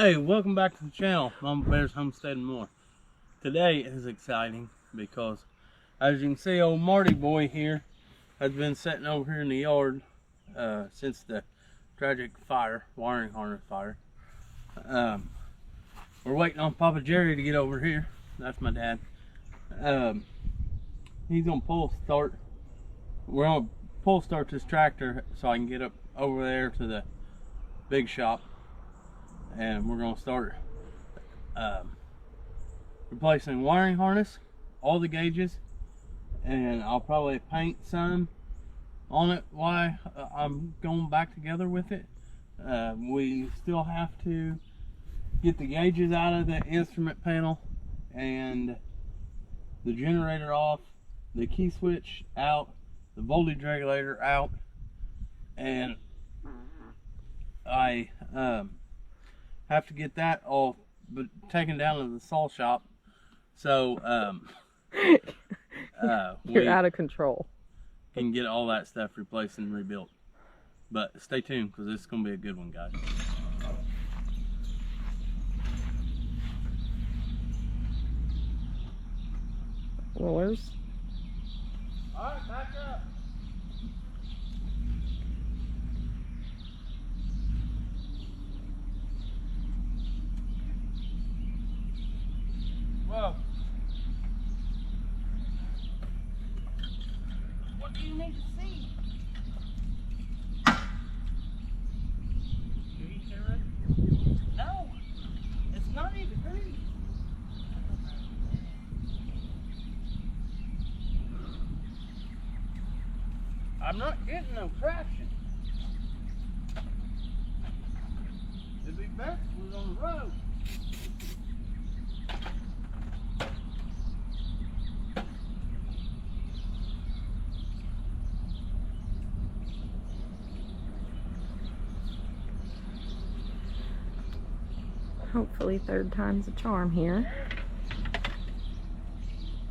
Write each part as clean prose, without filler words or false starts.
Hey, welcome back to the channel, Mama Bear's Homestead and More. Today is exciting because, as you can see, old Marty boy here has been sitting over here in the yard since the tragic fire, wiring harness fire. We're waiting on Papa Jerry to get over here. That's my dad. He's gonna pull start. We're gonna pull start this tractor so I can get up over there to the big shop. And we're going to start replacing wiring harness, all the gauges, and I'll probably paint some on it while I'm going back together with it. We still have to get the gauges out of the instrument panel and the generator off, the key switch out, the voltage regulator out, and I have to get that all taken down to the saw shop. So you're out of control. Can get all that stuff replaced and rebuilt. But stay tuned because this is going to be a good one, guys. Rollers. All right, back up. Whoa. What do you need to see? You sure? No, it's not even green. I'm not getting no traction. It'd be best if we was on the road. Hopefully third time's a charm here.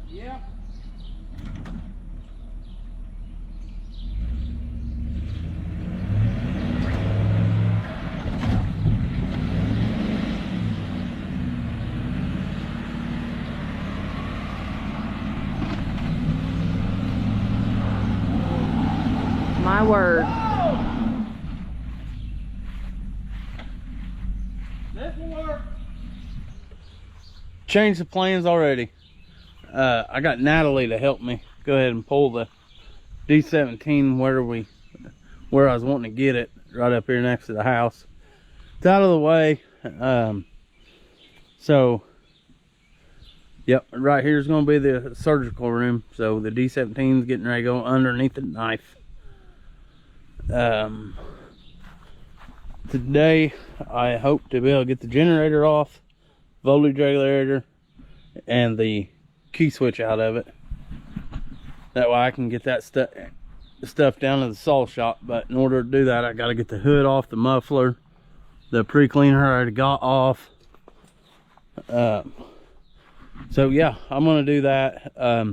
Yeah. My word. Changed the plans already. I got Natalie to help me go ahead and pull the D17 where I was wanting to get it, right up here next to the house. It's out of the way. So yep, right here is going to be the surgical room. So the D17 is getting ready to go underneath the knife. Today I hope to be able to get the generator off, voltage regulator, and the key switch out of it. That way I can get that stuff down to the saw shop. But in order to do that, I got to get the hood off, the muffler, the pre-cleaner I already got off. So yeah, I'm gonna do that. I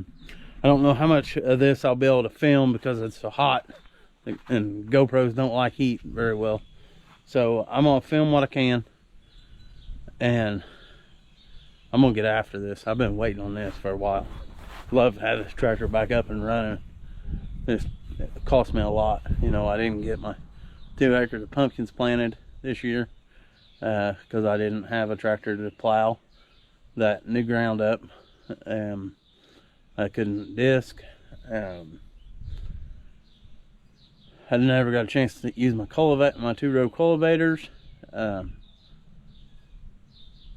don't know how much of this I'll be able to film because it's so hot and GoPros don't like heat very well. So I'm gonna film what I can, and I'm gonna get after this. I've been waiting on this for a while. Love to have this tractor back up and running. It cost me a lot. You know, I didn't get my 2 acres of pumpkins planted this year because I didn't have a tractor to plow that new ground up. I couldn't disc. I never got a chance to use my cultivator, my 2-row cultivators.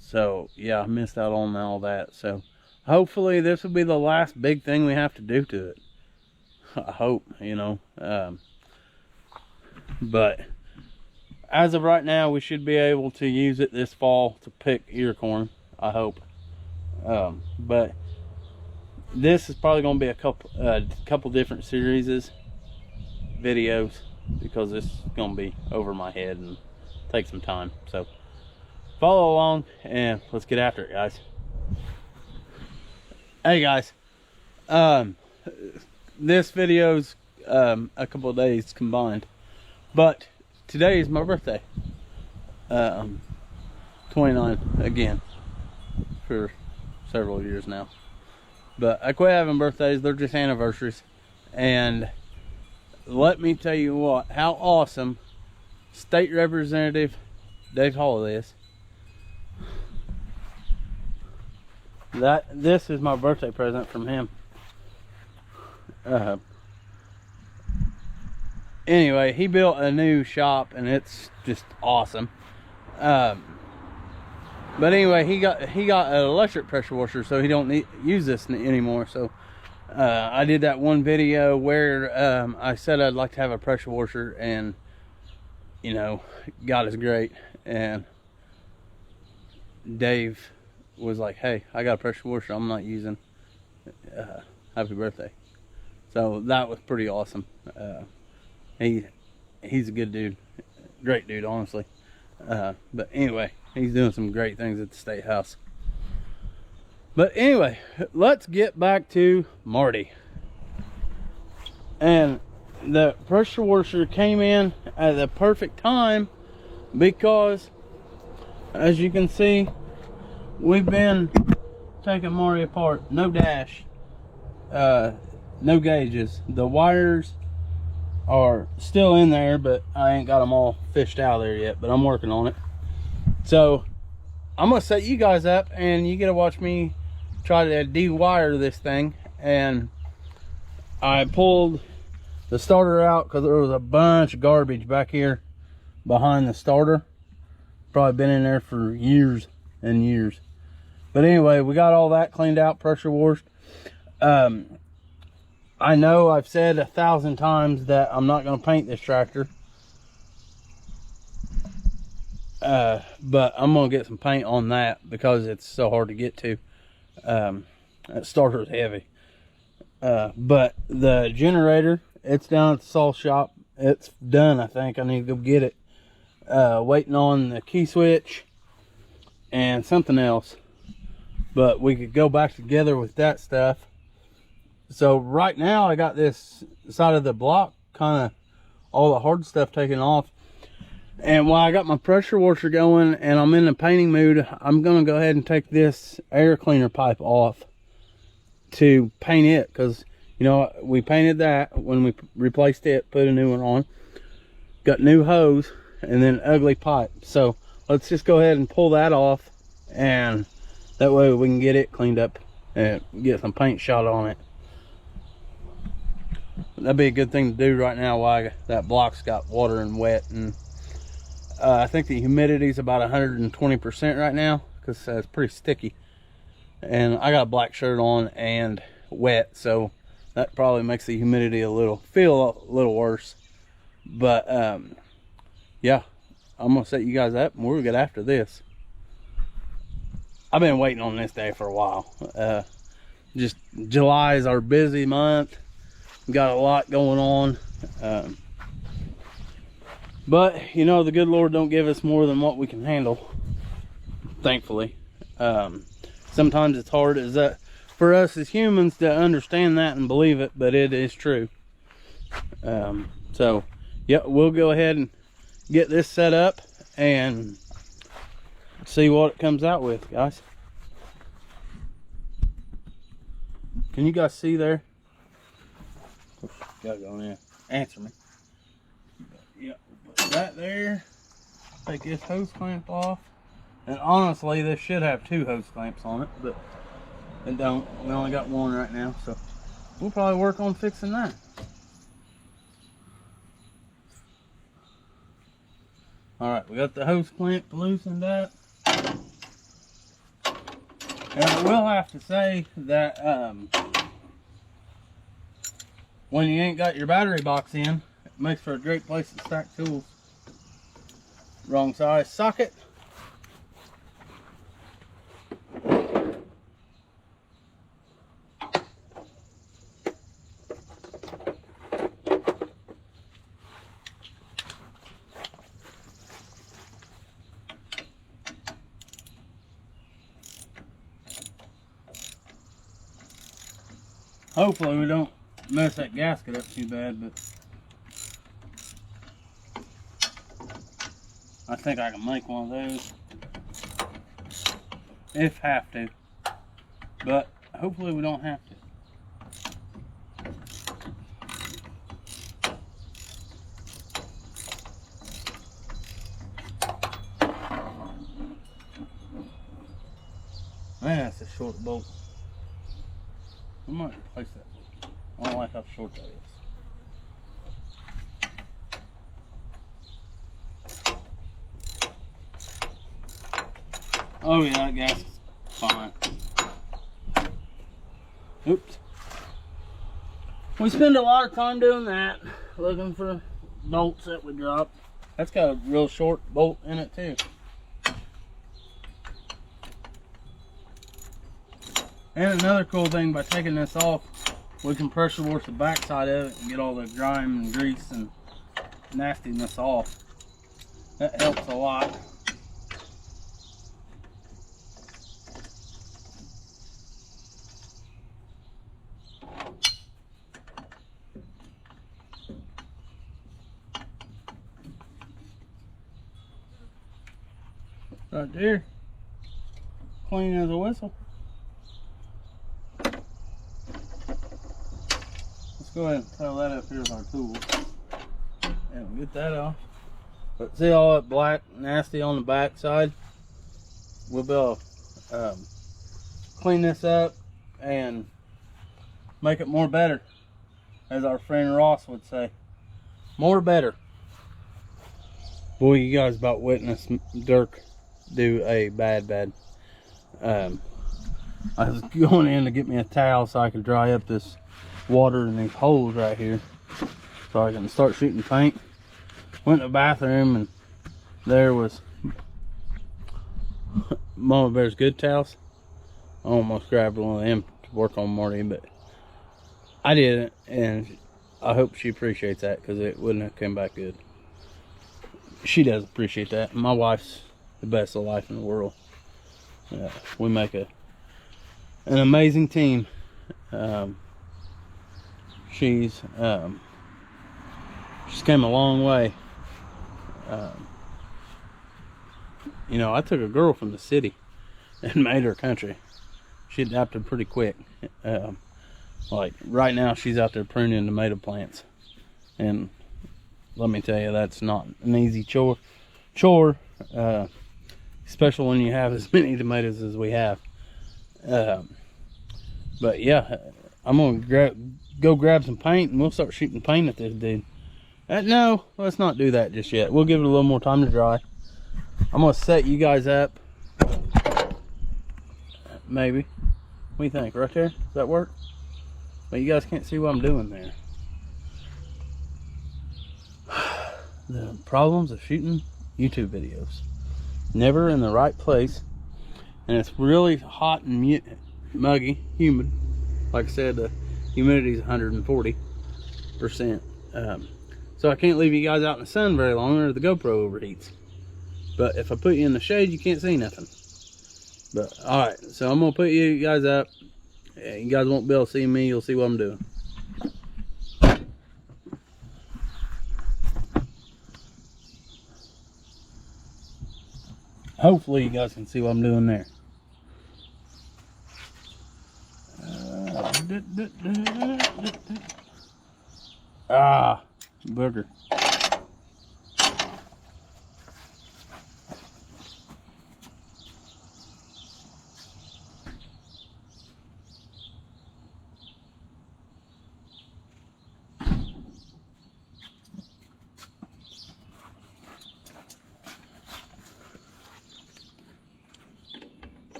So yeah, I missed out on all that. So hopefully this will be the last big thing we have to do to it. I hope, you know. But as of right now, we should be able to use it this fall to pick ear corn, I hope. But this is probably going to be a couple different videos, because this is going to be over my head and take some time. So follow along and let's get after it, guys. Hey guys, this video's a couple of days combined, but today is my birthday. 29 again for several years now. But I quit having birthdays, they're just anniversaries. And let me tell you what, how awesome State Representative Dave Hall is. This is my birthday present from him. Anyway, he built a new shop and it's just awesome. But anyway, he got an electric pressure washer, so he don't use this anymore. So I did that one video where I said I'd like to have a pressure washer, and you know, God is great. And Dave was like, hey, I got a pressure washer I'm not using. Happy birthday. So that was pretty awesome. He's a good dude, great dude, honestly. But anyway, he's doing some great things at the State House. But anyway, let's get back to Marty. And the pressure washer came in at the perfect time, because as you can see, we've been taking Marty apart. No dash, no gauges. The wires are still in there, but I ain't got them all fished out of there yet, but I'm working on it. So I'm gonna set you guys up and you get to watch me try to de-wire this thing. And I pulled the starter out because there was a bunch of garbage back here behind the starter. Probably been in there for years and years. But anyway, we got all that cleaned out, pressure washed. I know I've said 1,000 times that I'm not going to paint this tractor. But I'm going to get some paint on that because it's so hard to get to. That starter's heavy. But the generator, it's down at the saw shop. It's done, I think. I need to go get it. Waiting on the key switch and something else. But we could go back together with that stuff. So right now I got this side of the block, kind of all the hard stuff taken off. And while I got my pressure washer going and I'm in the painting mood, I'm going to go ahead and take this air cleaner pipe off to paint it. Because, you know, we painted that when we replaced it, put a new one on. Got new hose and then ugly pipe. So let's just go ahead and pull that off. And that way we can get it cleaned up and get some paint shot on it. That'd be a good thing to do right now while that block's got water and wet. And I think the humidity is about 120% right now because it's pretty sticky. And I got a black shirt on and wet, so that probably makes the humidity feel a little worse. But yeah, I'm gonna set you guys up and we'll get after this. I've been waiting on this day for a while. Just July is our busy month. Got a lot going on, but you know, the good Lord don't give us more than what we can handle, thankfully. Sometimes it's hard as that for us as humans to understand that and believe it, but it is true. So yeah, we'll go ahead and get this set up and see what it comes out with, guys. Can you guys see there? Gotta go in there. Answer me. But, yeah, put that there. Take this hose clamp off. And honestly, this should have 2 hose clamps on it, but it don't. We only got 1 right now, so we'll probably work on fixing that. Alright, we got the hose clamp loosened up. And I will have to say that when you ain't got your battery box in, it makes for a great place to stack tools. Wrong size socket. Hopefully we don't mess that gasket up too bad, but I think I can make one of those. if have to. But hopefully we don't have to. Man, that's a short bolt. I might replace that bolt. I don't like how short that is. Oh yeah, that gas is fine. Oops. We spend a lot of time doing that, looking for bolts that we dropped. That's got a real short bolt in it too. And another cool thing, by taking this off, we can pressure wash the back side of it and get all the grime and grease and nastiness off. That helps a lot. Right there, clean as a whistle. Let's go ahead and throw that up here with our tools and we'll get that off. But see all that black nasty on the back side? We'll be able to clean this up and make it more better, as our friend Ross would say. More better. Boy, you guys about witnessed Dirk do a bad. I was going in to get me a towel so I could dry up this water in these holes right here so I can start shooting paint. Went to the bathroom and there was Mama Bear's Good Towels. I almost grabbed one of them to work on Marty, but I didn't, and I hope she appreciates that, because it wouldn't have come back good. She does appreciate that. My wife's the best of life in the world. We make an amazing team. She's came a long way. You know, I took a girl from the city and made her country. She adapted pretty quick. Like right now, she's out there pruning tomato plants, and let me tell you, that's not an easy chore. Especially when you have as many tomatoes as we have. But yeah, I'm gonna go grab some paint and we'll start shooting paint at this dude. No, let's not do that just yet. We'll give it a little more time to dry. I'm gonna set you guys up. Maybe. What do you think? Right there? Does that work? But you guys can't see what I'm doing there. The problems of shooting YouTube videos. Never in the right place, and it's really hot and muggy, humid. Like I said, the humidity is 140%. So I can't leave you guys out in the sun very long, or the GoPro overheats. But if I put you in the shade, you can't see nothing. But all right, so I'm gonna put you guys up. You guys won't be able to see me. You'll see what I'm doing. Hopefully you guys can see what I'm doing there. Booger.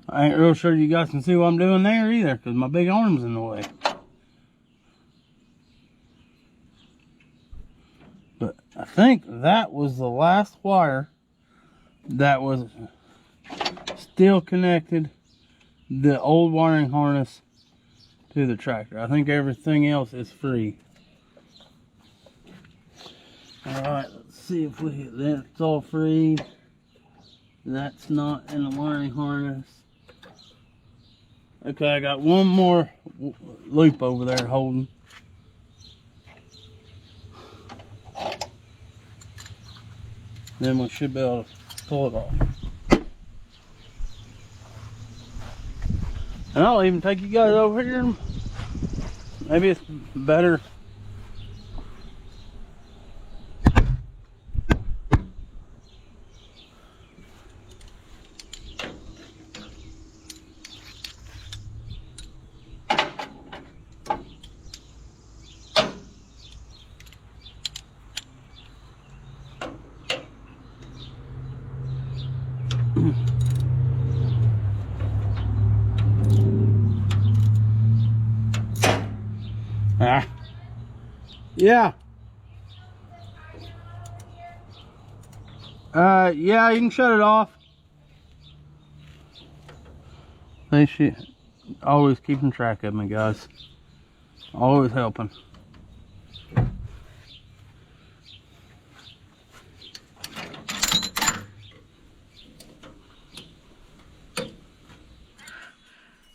I ain't real sure you guys can see what I'm doing there either, because my big arm's in the way. But I think that was the last wire that was still connected the old wiring harness to the tractor. I think everything else is free. Alright, let's see if that's all free. That's not in the wiring harness. Okay, I got one more loop over there holding. Then we should be able to pull it off. And I'll even take you guys over here and maybe it's better. Yeah. Yeah, you can shut it off. They should always keeping track of me, guys. Always helping.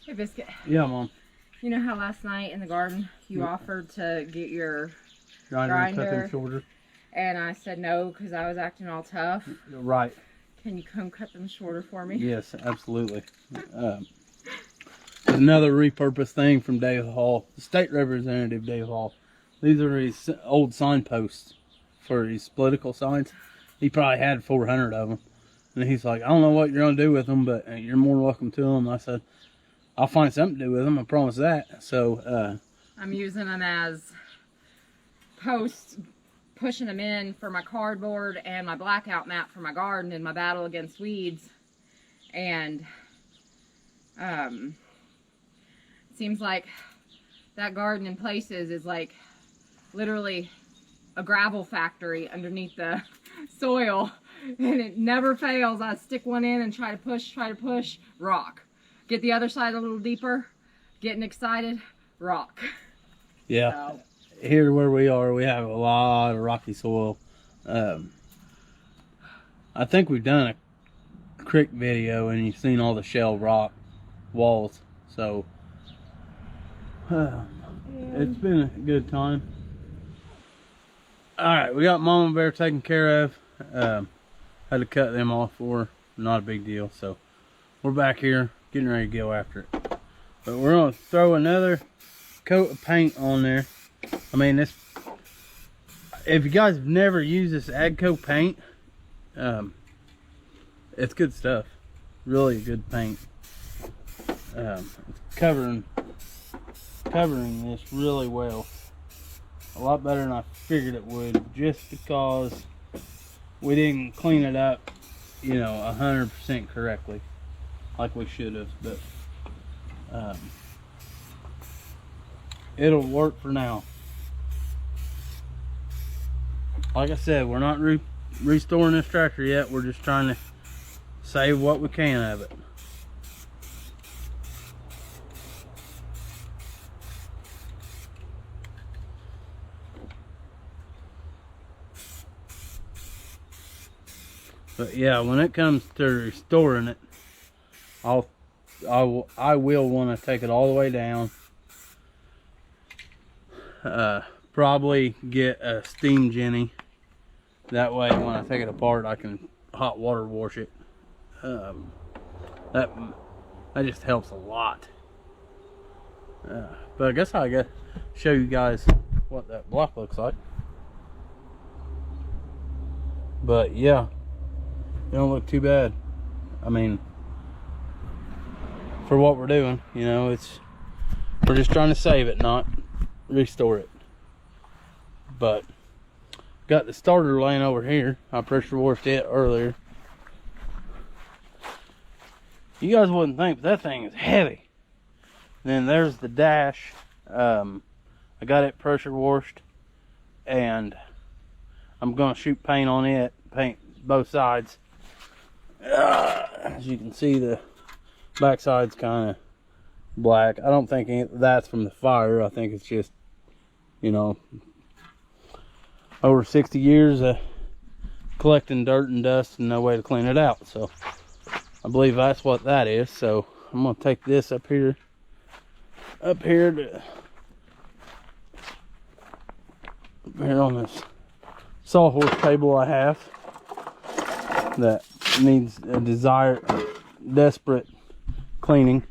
Hey, Biscuit. Yeah, Mom. You know how last night in the garden you offered to get your Grinder. Cut them shorter. And I said no because I was acting all tough. Right. Can you come cut them shorter for me? Yes, absolutely. Another repurposed thing from Dave Hall, the state representative Dave Hall. These are his old signposts for his political signs. He probably had 400 of them. And he's like, I don't know what you're going to do with them, but you're more than welcome to them. I said, I'll find something to do with them, I promise that. So, I'm using them as posts, pushing them in for my cardboard and my blackout map for my garden in my battle against weeds. And it seems like that garden in places is like literally a gravel factory underneath the soil, and it never fails. I stick one in and try to push, rock. Get the other side a little deeper, getting excited, rock. Yeah. So. Here where we are, we have a lot of rocky soil. I think we've done a creek video and you've seen all the shell rock walls. So it's been a good time. Alright, we got Mama Bear taken care of. Had to cut them off for her. Not a big deal. So we're back here getting ready to go after it. But we're going to throw another coat of paint on there. I mean, this, if you guys have never used this AGCO paint, it's good stuff. Really good paint. It's covering this really well. A lot better than I figured it would, just because we didn't clean it up, you know, 100% correctly like we should have. But it'll work for now. Like I said, we're not restoring this tractor yet. We're just trying to save what we can of it. But yeah, when it comes to restoring it, I will want to take it all the way down. Probably get a steam Jenny. That way when I take it apart I can hot water wash it. That just helps a lot. But I guess I got to show you guys what that block looks like. But yeah, it don't look too bad. I mean, for what we're doing, you know, we're just trying to save it, not restore it. But got the starter laying over here. I pressure washed it earlier. You guys wouldn't think, but that thing is heavy. Then there's the dash. I got it pressure washed, and I'm gonna shoot paint on it, paint both sides. As you can see, the backside's kind of black. I don't think that's from the fire. I think it's just, you know, over 60 years of collecting dirt and dust and no way to clean it out. So I believe that's what that is. So I'm gonna take this up here on this sawhorse table I have that needs a desperate cleaning.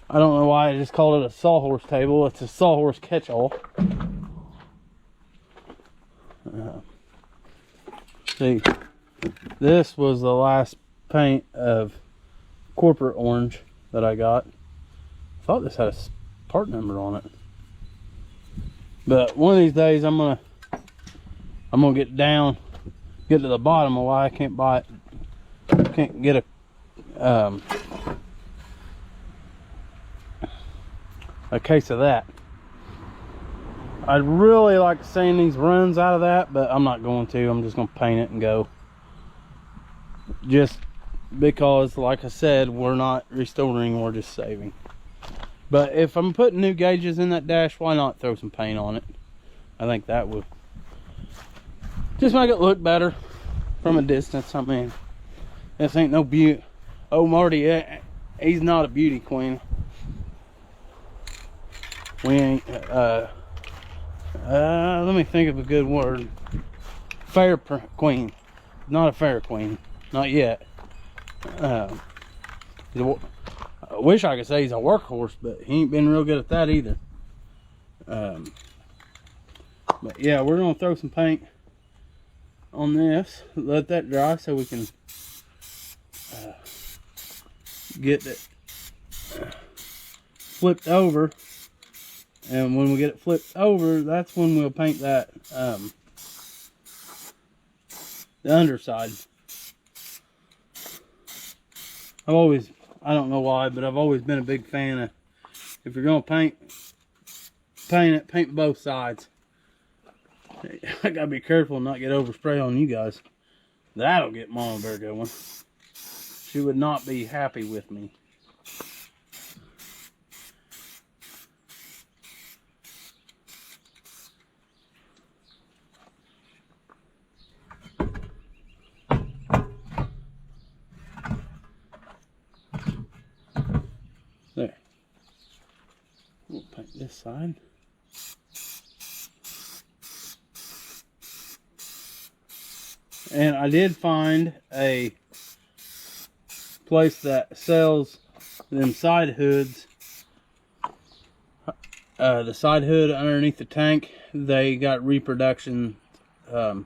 I don't know why I just called it a sawhorse table. It's a sawhorse catch-all. See, this was the last paint of corporate orange that I got. I thought this had a part number on it, but one of these days I'm gonna get to the bottom of why I can't buy it. Can't get a case of that. I'd really like to sand these runs out of that, but I'm not going to. I'm just going to paint it and go. Just because, like I said, we're not restoring, we're just saving. But if I'm putting new gauges in that dash, why not throw some paint on it? I think that would just make it look better from a distance. I mean, this ain't no beauty. Oh, Marty, he's not a beauty queen. We ain't, let me think of a good word. Fair queen. Not a fair queen. Not yet. I wish I could say he's a workhorse, but he ain't been real good at that either. But yeah, we're gonna throw some paint on this. Let that dry so we can get it flipped over. And when we get it flipped over, that's when we'll paint that, the underside. I don't know why, but I've always been a big fan of, if you're going to paint both sides. I got to be careful and not get overspray on you guys. That'll get Mama Bear going. She would not be happy with me. There. We'll paint this side. And I did find a place that sells them side hoods. The side hood underneath the tank, they got reproduction. So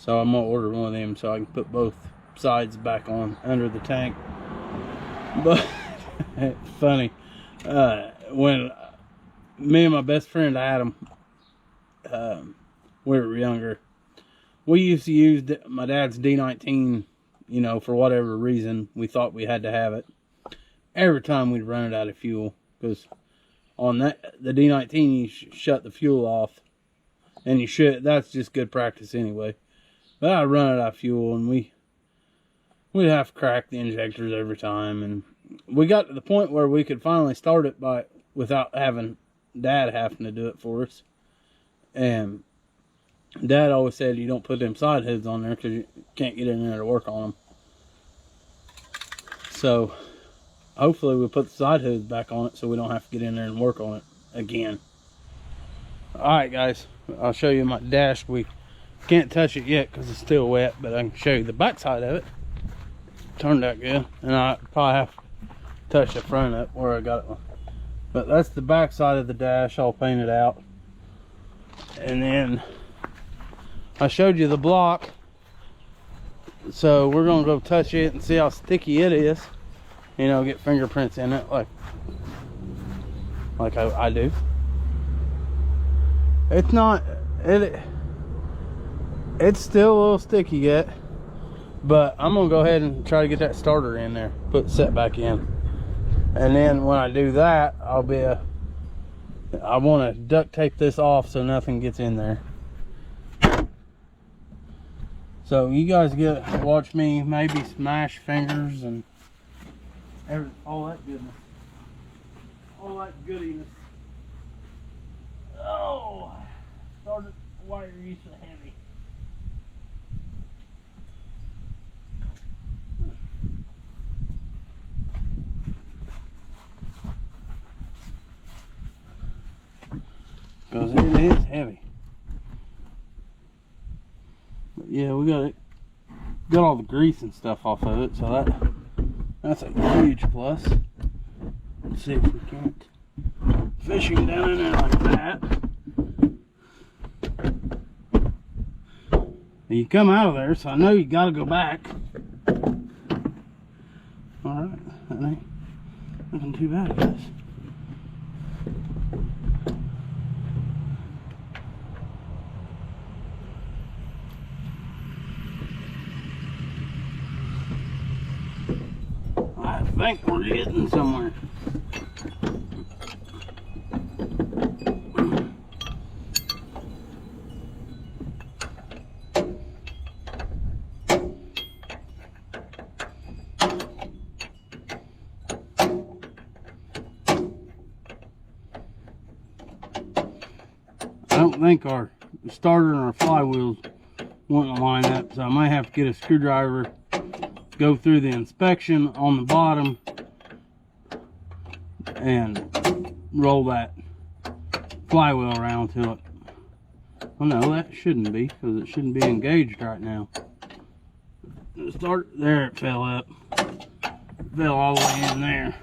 I'm gonna order one of them so I can put both sides back on under the tank. But it's funny, when me and my best friend Adam, we were younger, we used to use my dad's D19, you know, for whatever reason. We thought we had to have it. Every time we'd run it out of fuel, because on the D19 you shut the fuel off, and you should. That's just good practice anyway. But I'd run it out of fuel, and we'd have to crack the injectors every time, and we got to the point where we could finally start it without having Dad having to do it for us. And Dad always said you don't put them side hoods on there because you can't get in there to work on them. So hopefully we'll put the side hoods back on it so we don't have to get in there and work on it again. Alright guys, I'll show you my dash. We can't touch it yet because it's still wet, but I can show you the back side of it. Turned out good, and I probably have to touch the front up where I got it. But that's the back side of the dash all painted out. And then I showed you the block, so we're gonna go touch it and see how sticky it is. You know, get fingerprints in it like I do. It's not, it's still a little sticky yet, but I'm gonna go ahead and try to get that starter in there, put the set back in. And then when I do that, I want to duct tape this off so nothing gets in there. So you guys watch me maybe smash fingers and all that goodness. All that goodiness. Oh, started wire you so heavy. Because it is heavy. But yeah, we got all the grease and stuff off of it, so that's a huge plus. Let's see if we can't fishing down in there like that. And you come out of there, so I know you got to go back. All right, that ain't looking too bad, I guess. I think we're getting somewhere. I don't think our starter and our flywheels want to line up, so I might have to get a screwdriver, go through the inspection on the bottom, and roll that flywheel around to it. Well, no, that shouldn't be, because it shouldn't be engaged right now. The starter, there it fell up. It fell all the way in there.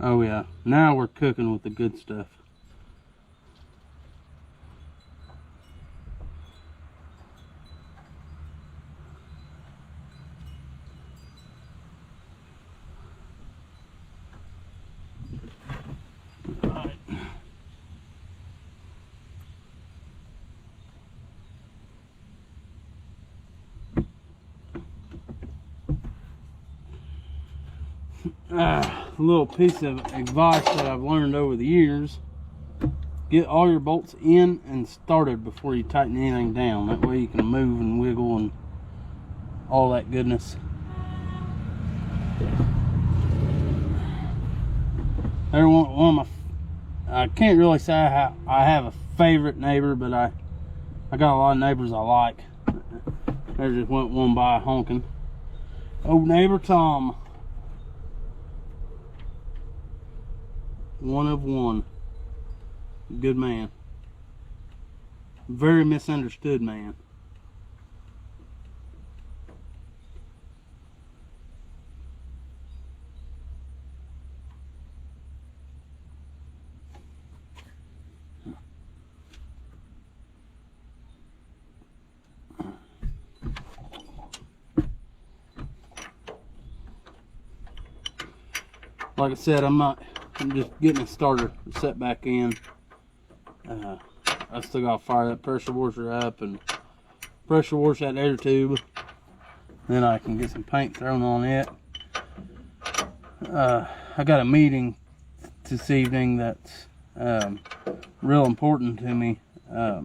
Oh yeah, now we're cooking with the good stuff. A little piece of advice that I've learned over the years: get all your bolts in and started before you tighten anything down. That way you can move and wiggle and all that goodness. One of my, I can't really say I have a favorite neighbor, but I got a lot of neighbors I like. There just went one by honking. Old neighbor Tom. One of one. Good man. Very misunderstood man. Like I said, I'm just getting a starter set back in. I still gotta fire that pressure washer up and pressure wash that air tube. Then I can get some paint thrown on it. I got a meeting this evening that's real important to me. I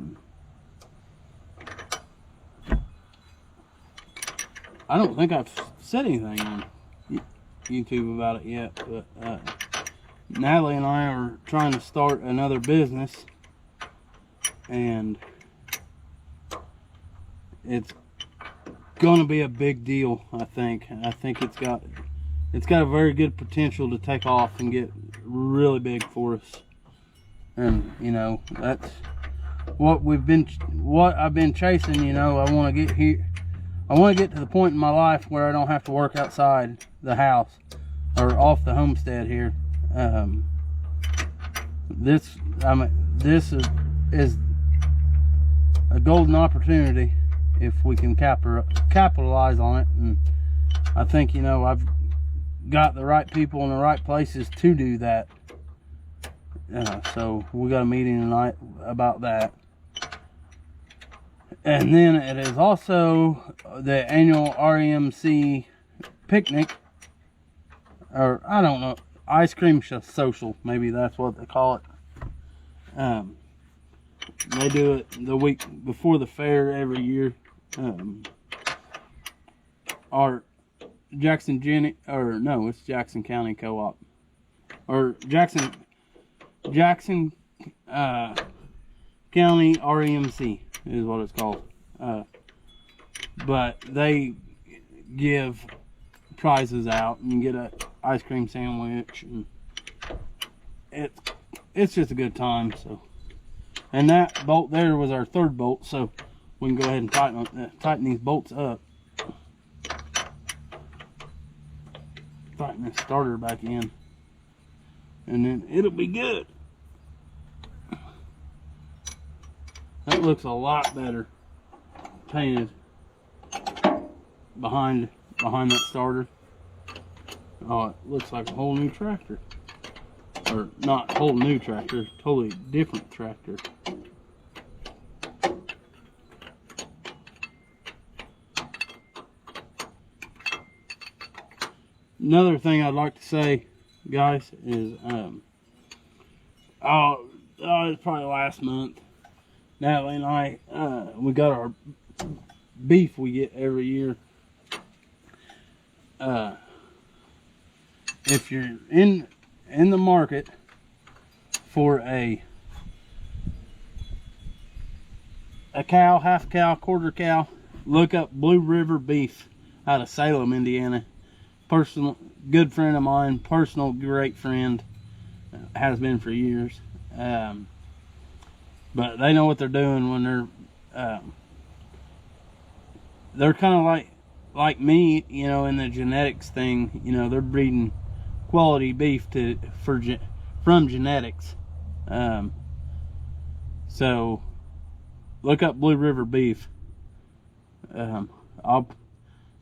don't think I've said anything on YouTube about it yet, but Natalie and I are trying to start another business, and it's gonna be a big deal. I think it's got a very good potential to take off and get really big for us. And you know, that's what I've been chasing. You know, I want to get here. I want to get to the point in my life where I don't have to work outside the house or off the homestead here. This is a golden opportunity if we can capitalize on it. And I think, you know, I've got the right people in the right places to do that. So we got a meeting tonight about that. And then it is also the annual REMC picnic, or I don't know, ice cream social, maybe that's what they call it. They do it the week before the fair every year. Our Jackson County Co-op, or Jackson County REMC is what it's called. But they give prizes out, and you get a ice cream sandwich, and it's just a good time. So, and that bolt there was our third bolt, so we can go ahead and tighten these bolts up. Tighten this starter back in, and then it'll be good. That looks a lot better painted behind that starter. Oh, it looks like a whole new tractor. Or not whole new tractor, totally different tractor. Another thing I'd like to say, guys, is it's probably last month, Natalie and I, we got our beef we get every year. If you're in the market for a cow, half cow, quarter cow, look up Blue River Beef out of Salem, Indiana. Personal, good friend of mine, personal great friend, has been for years. But they know what they're doing when they're kind of like me, you know, in the genetics thing. You know, they're breeding quality beef from genetics. So look up Blue River Beef. I'll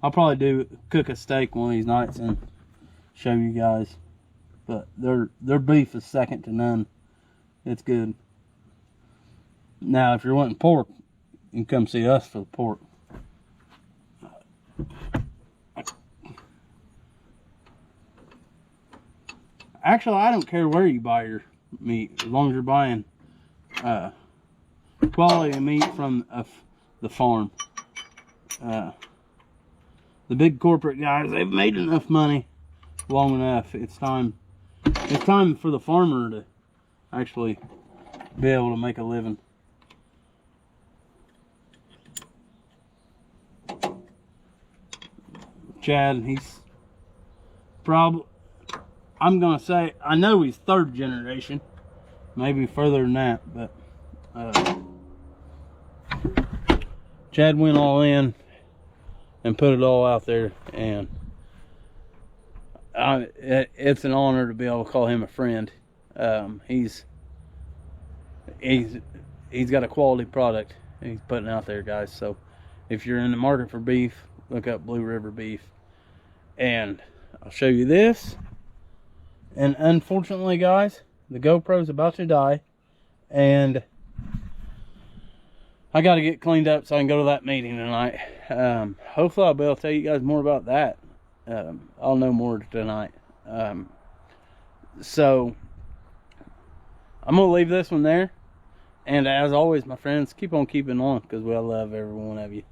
probably cook a steak one of these nights and show you guys. But their beef is second to none. It's good. Now, if you're wanting pork, you can come see us for the pork. Actually, I don't care where you buy your meat, as long as you're buying quality meat from the farm. The big corporate guys, they've made enough money long enough. It's time for the farmer to actually be able to make a living. Chad, he's probably, I'm gonna say, I know he's third generation, maybe further than that, but Chad went all in and put it all out there, and it's an honor to be able to call him a friend. He's got a quality product he's putting out there, guys. So if you're in the market for beef, look up Blue River Beef. And I'll show you this. And unfortunately, guys, the GoPro's about to die, and I got to get cleaned up so I can go to that meeting tonight. Hopefully I'll be able to tell you guys more about that. I'll know more tonight. So I'm gonna leave this one there, and as always, my friends, keep on keeping on, because we all love every one of you.